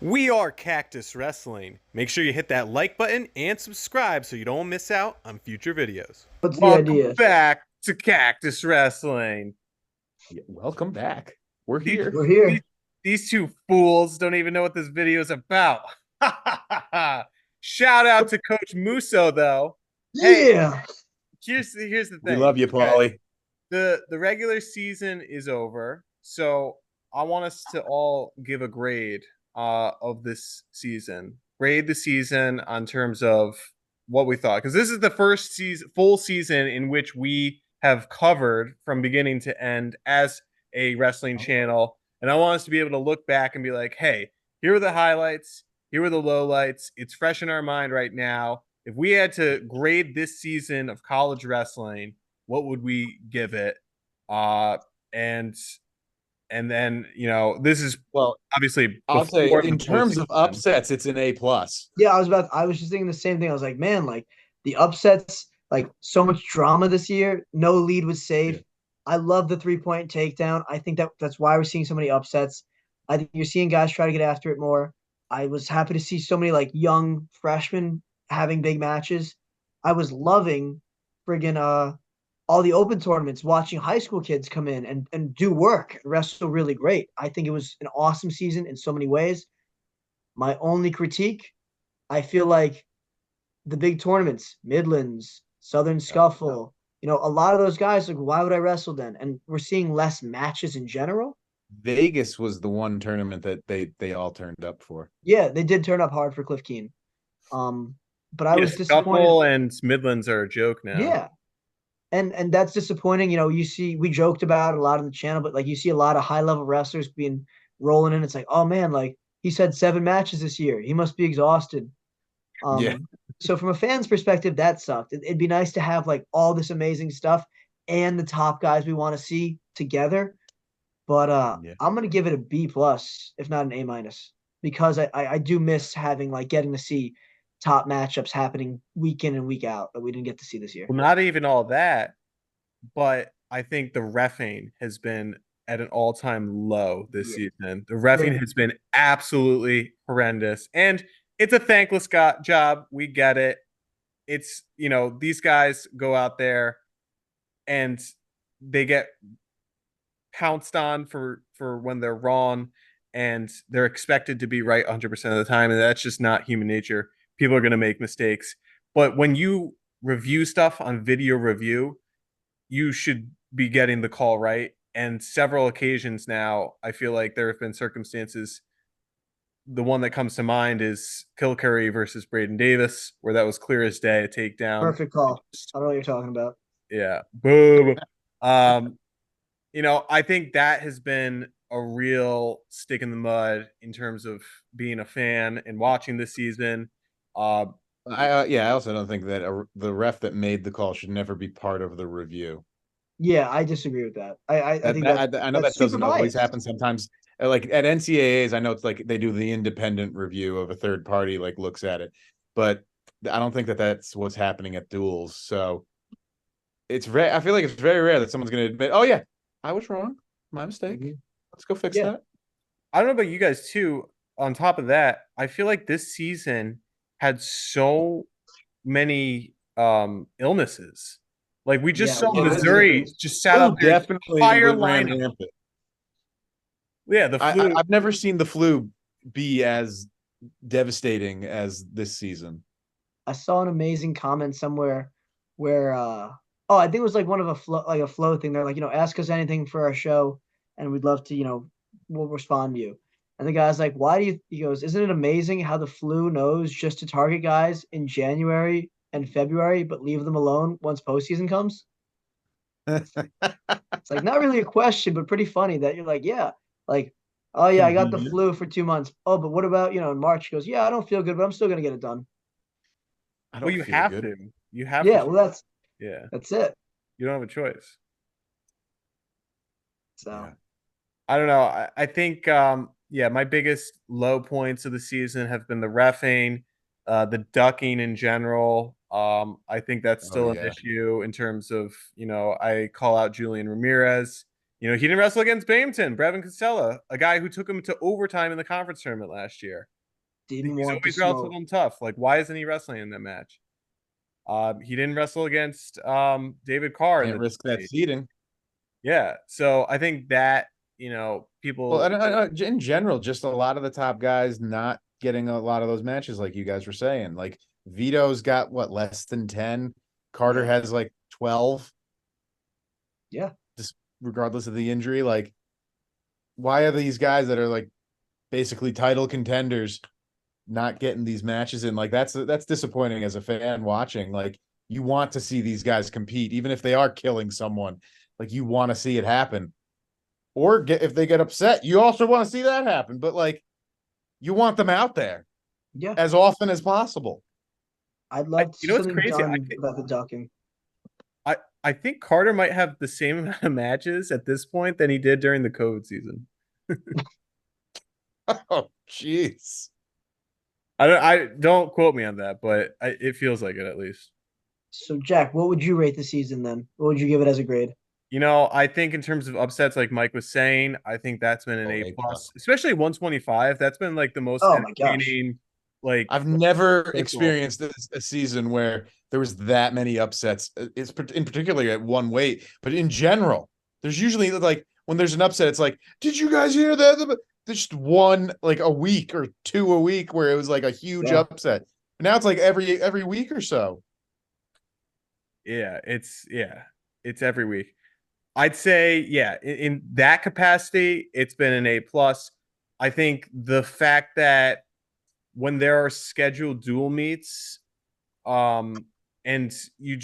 We are Cactus Wrestling. Make sure you hit that like button and subscribe so you don't miss out on future videos. What's the Welcome idea? back to Cactus Wrestling. Yeah, welcome back. We're These, here. We're these, here. these two fools don't even know what this video is about. Shout out to Coach Musso, though. Hey, Yeah. here's the We thing. love you, Okay, Paulie. the regular season is over, so I want us to all give a grade of this season. Grade the season on terms of what we thought, because this is the first full season in which we have covered from beginning to end as a wrestling channel, and I want us to be able to look back and be like, hey, here are the highlights, here were the lowlights. It's fresh in our mind right now. If we had to grade this season of college wrestling, what would we give it? Uh, and and then this is Well, obviously I'll say before the in terms of postseason. upsets, it's an A plus. Yeah, I was just thinking the same thing. I was like, man, like the upsets, like so much drama this year. No lead was Yeah. safe. I love the 3-point takedown. I think that's why we're seeing so many upsets. I think you're seeing guys try to get after it more. I was happy to see so many like young freshmen having big matches. I was loving friggin' all the open tournaments, watching high school kids come in and do work and wrestle really great. I think it was an awesome season in so many ways. My only critique, I feel like the big tournaments, Midlands, Southern Scuffle, a lot of those guys, like, why would I wrestle then? And we're seeing less matches in general. Vegas was the one tournament that they all turned up for. Yeah, they did turn up hard for Cliff Keen. Um, but I Yeah, was disappointed. Scuffle and Midlands are a joke now. Yeah. And that's disappointing. You see, we joked about it a lot on the channel, but like you see a lot of high level wrestlers being rolling in. It's like, oh man, like he's had 7 matches this year. He must be exhausted. Yeah. So from a fan's perspective, that sucked. It'd be nice to have like all this amazing stuff and the top guys we want to see together. But Yeah. I'm gonna give it a B plus, if not an A minus, because I do miss having like getting to see top matchups happening week in and week out that we didn't get to see this year. Well, not even all that, but I think the reffing has been at an all-time low this Yeah. season. The reffing Same. has been absolutely horrendous, and it's a thankless job. We get it. It's these guys go out there and they get pounced on for when they're wrong, and they're expected to be right 100% of the time, and that's just not human nature. People are going to make mistakes, but when you review stuff on video review, you should be getting the call right. And several occasions now, I feel like there have been circumstances. The one that comes to mind is Kilcurry versus Braden Davis, where that was clear as day, a takedown. Perfect call. I don't know what you're talking about. Yeah, boom. Um, I think that has been a real stick in the mud in terms of being a fan and watching this season. Uh, I also don't think that the ref that made the call should never be part of the review. Yeah, I disagree with that. I think I know that's that super doesn't always biased. happen sometimes. Like at NCAAs, I know it's like they do the independent review of a third party, like looks at it, but I don't think that that's what's happening at duels. So it's rare. I feel like it's very rare that someone's going to admit, "Oh yeah, I was wrong, my mistake. Mhm. Let's go fix Yeah, that." I don't know about you guys too. On top of that, I feel like this season had so many illnesses. Like we just yeah, a saw lot of Missouri injuries. just sat out Flu their definitely entire ran lineup. rampant. Yeah, the flu. I've never seen the flu be as devastating as this season. I saw an amazing comment somewhere where oh, I think it was like one of a flow thing. They're like, ask us anything for our show and we'd love to, we'll respond to you. And the guy's like, why do you he goes, isn't it amazing how the flu knows just to target guys in January and February, but leave them alone once postseason comes? It's like not really a question, but pretty funny that you're like, yeah, like, oh yeah, I got the Convenient. flu for 2 months. Oh, but what about, in March? He goes, yeah, I don't feel good, but I'm still gonna get it done. I Well, don't you feel have good. to. You have to. Yeah, well Yeah, that's it. you don't have a choice. So Yeah. I don't know. I think yeah, my biggest low points of the season have been the reffing, the ducking in general. I think that's Oh still an yeah. issue in terms of, I call out Julian Ramirez. You know, he didn't wrestle against Bampton, Brevin Costello, a guy who took him to overtime in the conference tournament last year. Didn't He's want the always wrestled smoke. him tough. Like, why isn't he wrestling in that match? He didn't wrestle against David Carr in Can't the risk that stage. seating. Yeah. So I think that, Well, people in general, just a lot of the top guys not getting a lot of those matches, like you guys were saying. Like Vito's got what, less than 10. Carter Yeah. has like 12, Yeah. just regardless of the injury. Like, why are these guys that are like basically title contenders not getting these matches in? Like, that's disappointing as a fan watching. Like, you want to see these guys compete, even if they are killing someone. Like, you want to see it happen. Or if they get upset, you also want to see that happen. But like, you want them out there Yeah. as often as possible. I'd love to you see know what's something crazy? done about the ducking. I think Carter might have the same amount of matches at this point than he did during the COVID season. Oh, jeez. I don't quote me on that, but it feels like it at least. So, Jack, what would you rate the season then? What would you give it as a grade? I think in terms of upsets, like Mike was saying, I think that's been an Oh, A A plus, plus. especially 125. That's been like the most Oh my gosh. entertaining, like I've never circle. experienced a season where there was that many upsets. It's in particular at one weight, but in general, there's usually like when there's an upset, it's like, did you guys hear that? There's just one like a week or two a week where it was like a huge Yeah. upset. And now it's like every week or so. It's every week. I'd say, yeah, in that capacity, it's been an A plus. I think the fact that when there are scheduled dual meets, um, and you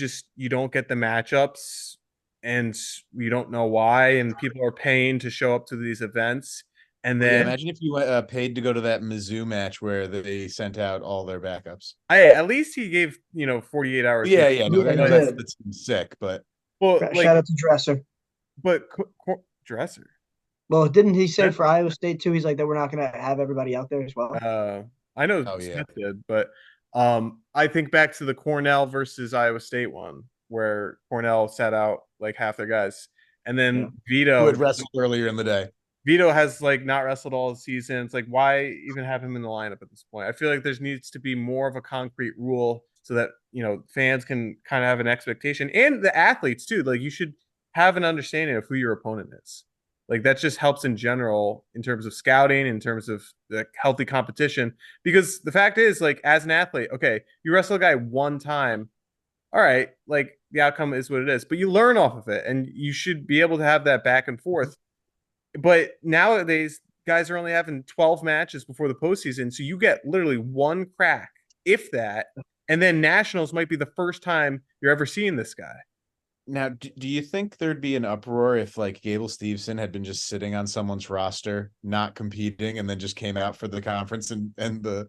don't get the matchups, and you don't know why, and people are paying to show up to these events, and Oh yeah, then imagine if you paid to go to that Mizzou match where they sent out all their backups. at least he gave 48 hours. Yeah, yeah, no, Yeah, I he know did. that's sick, but Well, like, Shout out to Dresser. but Dresser. Well, didn't he say for Iowa State too? He's like that we're not going to have everybody out there as well. I know oh yeah, Smith did, but I think back to the Cornell versus Iowa State one where Cornell sat out like half their guys, and Yeah. then who had wrestled earlier in the day. Vito has like not wrestled all the season. It's like, why even have him in the lineup at this point? I feel like there needs to be more of a concrete rule so that fans can kind of have an expectation, and the athletes too. Like, you should have an understanding of who your opponent is. Like, that just helps in general in terms of scouting, in terms of the healthy competition. Because the fact is, like, as an athlete, okay, you wrestle a guy one time, all right, like, the outcome is what it is, but you learn off of it, and you should be able to have that back and forth. But nowadays, guys are only having 12 matches before the postseason, so you get literally one crack, if that, and then nationals might be the first time you're ever seeing this guy. Now, do you think there'd be an uproar if like Gable Steveson had been just sitting on someone's roster, not competing, and then just came out for the conference and the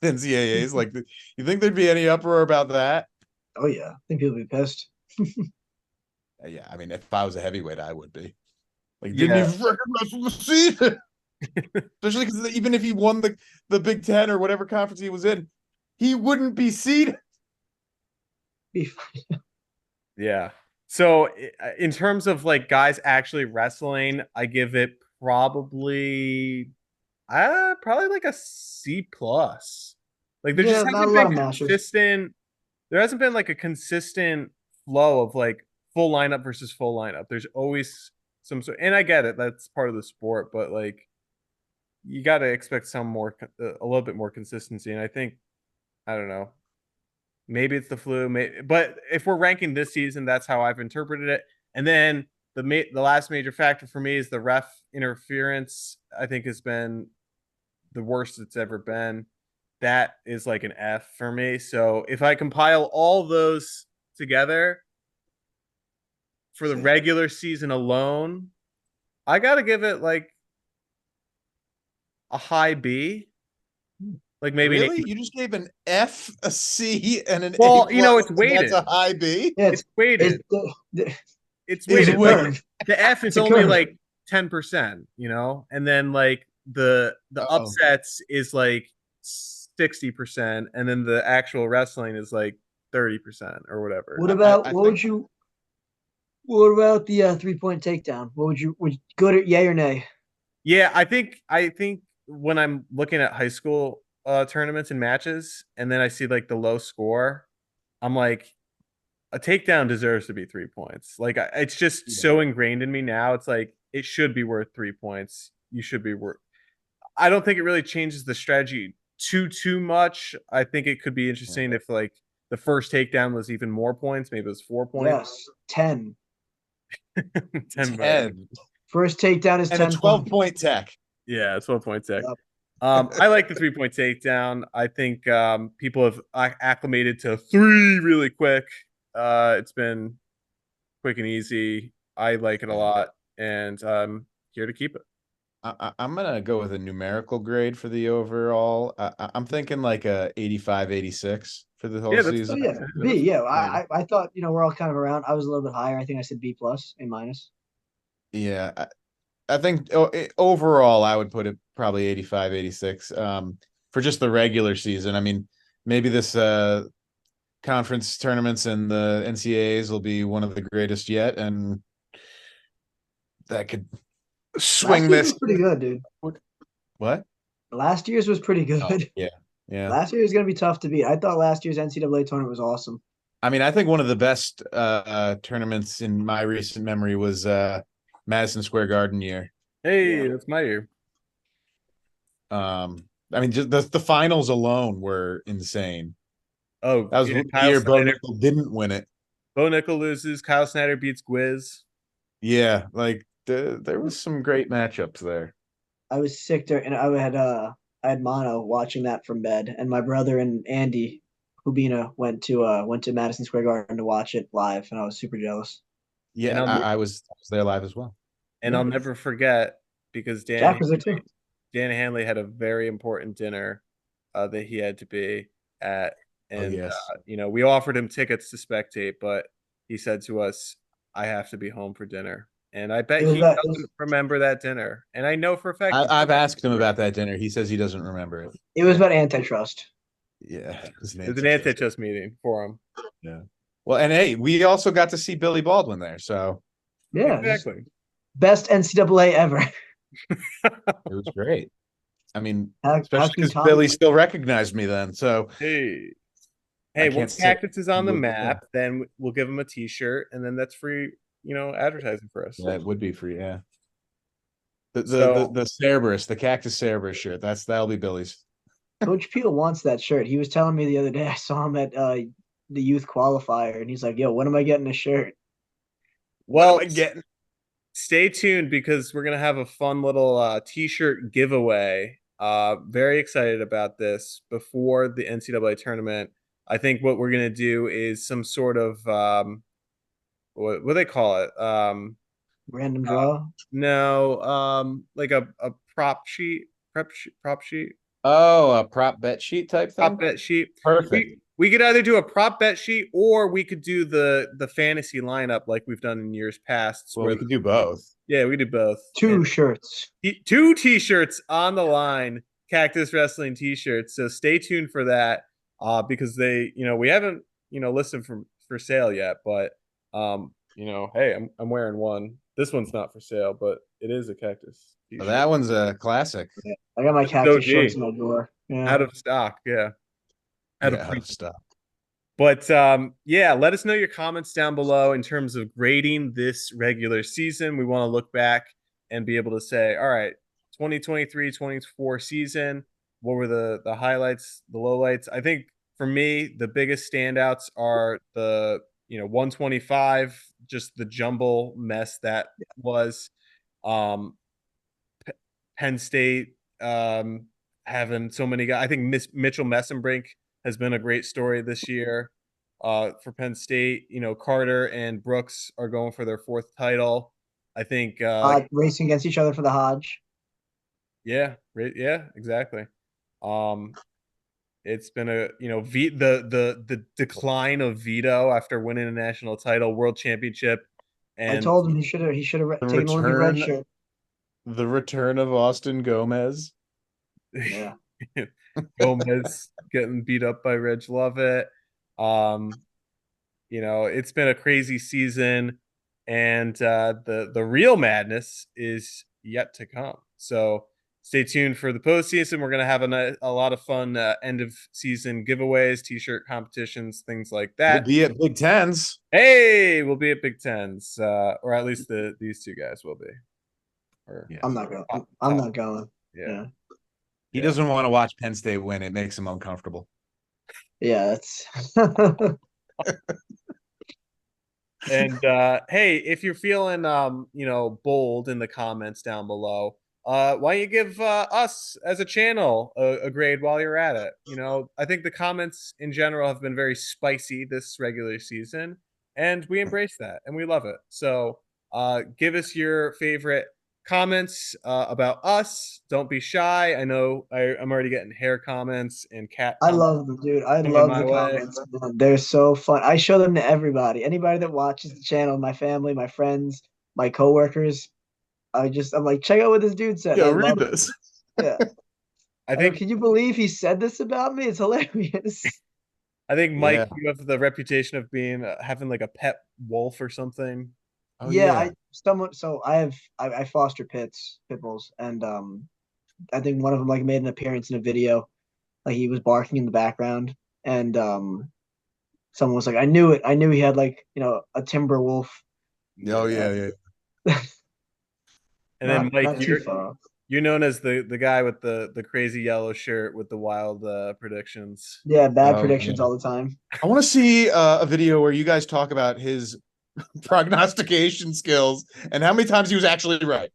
NCAAs? Like, you think there'd be any uproar about that? Oh yeah, I think people would be pissed. Yeah, I mean, if I was a heavyweight, I would be. Like, didn't Yeah. even freaking wrestle the season. Especially because even if he won the Big Ten or whatever conference he was in, he wouldn't be seeded. Yeah. So in terms of like guys actually wrestling, I give it probably like a C plus. Like, there Yeah, just not a hasn't lot been of matches. consistent. There hasn't been like a consistent flow of like full lineup versus full lineup. There's always some sort, and I get it. That's part of the sport, but like, you got to expect a little bit more consistency. And I think, I don't know, maybe it's the flu, but if we're ranking this season, that's how I've interpreted it. And then the last major factor for me is the ref interference. I think has been the worst it's ever been. That is like an F for me. So if I compile all those together for the regular season alone, I got to give it like a high B, like maybe an A. Really? You just gave an F, a C, and an A Well, plus, it's and that's weighted. a high B? Yeah, It's it's weighted. the It's there's It's a weighted. Like, curve. the F It's is a only curve. like 10%, and then like the Oh, upsets is like 60%, and then the actual wrestling is like 30% or whatever. What I about I what think would you What about the 3-point takedown? What would you good or yay or nay? Yeah, I think when I'm looking at high school tournaments and matches, and then I see like the low score, I'm like, a takedown deserves to be 3 points. Like it's just Yeah. so ingrained in me now. It's like it should be worth 3 points. You should be worth. I don't think it really changes the strategy too much. I think it could be Yeah. interesting if like the first takedown was even more points. Maybe it was 4 points. Yes, 10. 10 by 10 First takedown is and a 10 12 points. point tech. yeah, 12 point tech. Yep. I like the 3 point takedown. I think people have acclimated to three really quick. It's been quick and easy. I like it a Yeah. lot, and I'm here to keep it. I'm gonna go with a numerical grade for the overall. I'm thinking like a 85, 86 for the whole Yeah, that's Oh season. yeah, B. that's Yeah, fine. I thought we're all kind of around. I was a little bit higher. I think I said B plus, A minus. Yeah, I think overall I would put it probably 85, 86 for just the regular season. I mean, maybe this conference tournaments and the NCAAs will be one of the greatest yet, and that could Last swing year's this. was pretty good, dude. What? Last year's was pretty Oh, good. yeah. Yeah. Last year is gonna be tough to beat. I thought last year's NCAA tournament was awesome. I mean, I think one of the best tournaments in my recent memory was Madison Square Garden year. Hey, Yeah. that's my year. I mean, just the finals alone were insane. Oh, That was yeah, the Kyle year Bo Snyder. Nickel didn't win it. Bo Nickel loses. Kyle Snyder beats Gwiz. Yeah, like there was some great matchups there. I was sick there, and I had mono watching that from bed, and my brother and Andy Hubina went to Madison Square Garden to watch it live, and I was super jealous. And Yeah, I was there live as well. I'll Yeah. never forget because Jack was there too. Dan Hanley had a very important dinner that he had to be at, Oh and yes. we offered him tickets to spectate, but he said to us, "I have to be home for dinner." And I bet It was he that doesn't remember that dinner, and I know for a fact I've asked him about that dinner. He says he doesn't remember it. it was about antitrust. Yeah, it was an it was an antitrust. antitrust meeting for him. Yeah. Well, and hey, we also got to see Billy Baldwin there, so Yeah, just Exactly. best NCAA ever. it was great. I mean, How especially can you because top Billy it? still recognized me then. So Hey, I hey, can't once say Cactus is on he the wouldn't have been. map, then we'll give him a T-shirt, and then that's free, advertising for us. Yeah, it would be free. Yeah. The So, Cerberus, the Cactus Cerberus shirt. That'll be Billy's. Coach Peel wants that shirt. He was telling me the other day. I saw him at the youth qualifier, and he's like, "Yo, when am I getting a shirt?" What am well, I getting? stay tuned because we're gonna have a fun little T-shirt giveaway. Very excited about this before the NCAA tournament. I think what we're gonna do is some sort of what do they call it? Random Uh, draw. no, like a prop sheet, Oh, a prop bet sheet type prop thing. bet sheet. Perfect. We could either do a prop bet sheet or we could do the fantasy lineup like we've done in years past, Well, where we could do both. yeah, we do both. And Two shirts. two T-shirts on the line, Cactus Wrestling T-shirts. So stay tuned for that, because we haven't listed for sale yet, but hey, I'm wearing one. This one's not for sale, but it is a Cactus Well, T-shirt. that one's a classic. Yeah. I got my This is cactus shorts OG, in my drawer. Yeah. out of stock. Yeah, out of Yeah, out pre. of stock. But yeah, let us know your comments down below in terms of grading this regular season. We want to look back and be able to say, all right, 2023-24 season, what were the highlights, the lowlights? I think for me, the biggest standouts are the 125, just the jumble mess that was. Um, Penn State having so many guys. I think Mitchell Messenbrink has been a great story this year for Penn State. Carter and Brooks are going for their fourth title. I think, Racing against each other for the Hodge. yeah, yeah, exactly. Um, it's been a the decline of Vito after winning a national title, world championship, I and told him he should have The taken the Olympic red return, shirt. the return of Austin Gomez. Yeah. Gomez getting beat up by Reg Lovett. It's been a crazy season. and the real madness is yet to come. So stay tuned for the postseason. We're gonna have a lot of fun end of season giveaways, t-shirt competitions, things like We'll that. be at Big Tens. Hey, we'll be at Big Tens, or at least these two guys will be. Or Yes. I'm not going. top- I'm top. not going. Yeah. Yeah. He Yeah. doesn't want to watch Penn State win. It makes him uncomfortable. Yeah, that's And hey, if you're feeling bold in the comments down below, why don't you give us as a channel a grade while you're at it? I think the comments in general have been very spicy this regular season, and we embrace that and we love it. So give us your favorite comments about us. Don't be shy. I know I'm already getting hair comments and cat I comments love them, dude. I coming love my the way. comments, man. They're so fun. I show them to everybody. Anybody that watches the channel, my family, my friends, my coworkers. I'm like, check out what this dude said. Yeah, I read love it. this. Yeah. I think Can you believe he said this about me? It's hilarious. Mike, Yeah. you have the reputation of being having like a pet wolf or something. Oh Yeah, yeah. I foster pit bulls, and I think one of them like made an appearance in a video, like he was barking in the background, and someone was like, I knew he had like a timber wolf. Oh yeah, yeah. And then Mike, Not too far off. you're known as the guy with the crazy yellow shirt with the wild predictions. Yeah, bad Oh yeah. predictions all the time. I want to see a video where you guys talk about his prognostication skills and how many times he was actually right.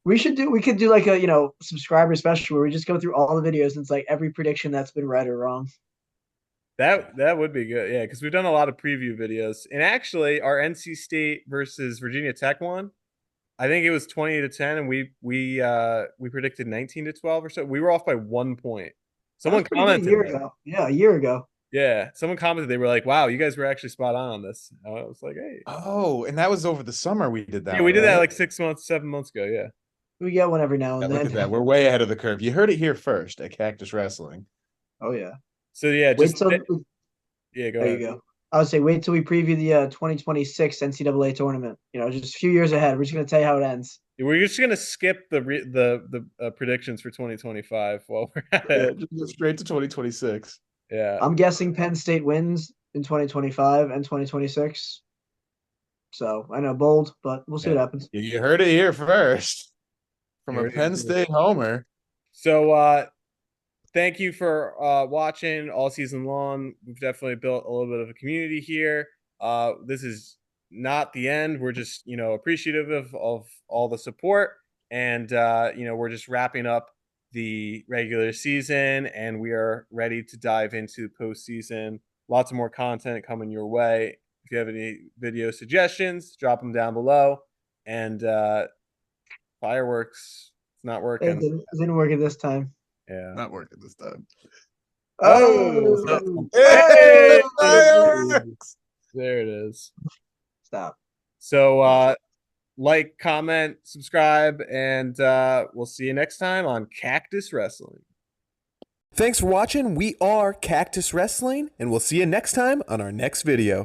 We could do like a subscriber special where we just go through all the videos and it's like every prediction that's been right or wrong. That would be good, yeah, because we've done a lot of preview videos. And actually, our NC State versus Virginia Tech one, I think it was 20-10, and we predicted 19-12 or so. We were off by 1 point. That was Someone pretty good a commented year though. ago. Yeah, a year ago. Yeah, someone commented. They were like, "Wow, you guys were actually spot on this." I was like, "Hey, Oh, and that was over the summer we did that. yeah, we did that right? like 6 months, 7 months ago." Yeah. We get one every now Yeah, and look then. at that. We're way ahead of the curve. You heard it here first at Cactus Wrestling. Oh yeah. So yeah, Wait just till yeah, go There ahead. you go. I would say wait till we preview the 2026 NCAA tournament. Just a few years ahead. We're just gonna tell you how it ends. We're just gonna skip the predictions for 2025 while we're at Yeah, it. just go straight to 2026. Yeah. I'm guessing Penn State wins in 2025 and 2026. So I know bold, but we'll see what happens. You heard it here first from You a heard it Penn here. State homer. So thank you for watching all season long. We've definitely built a little bit of a community here. This is not the end. We're just appreciative of all the support, and we're just wrapping up the regular season, and we are ready to dive into postseason. Lots of more content coming your way. If you have any video suggestions, drop them down below. And fireworks, it's not It working. didn't work at this time. Yeah. Not working this time. Oh, Hey! Fireworks! There it is. Stop. So like, comment, subscribe, and we'll see you next time on Cactus Wrestling. Thanks for watching. We are Cactus Wrestling, and we'll see you next time on our next video.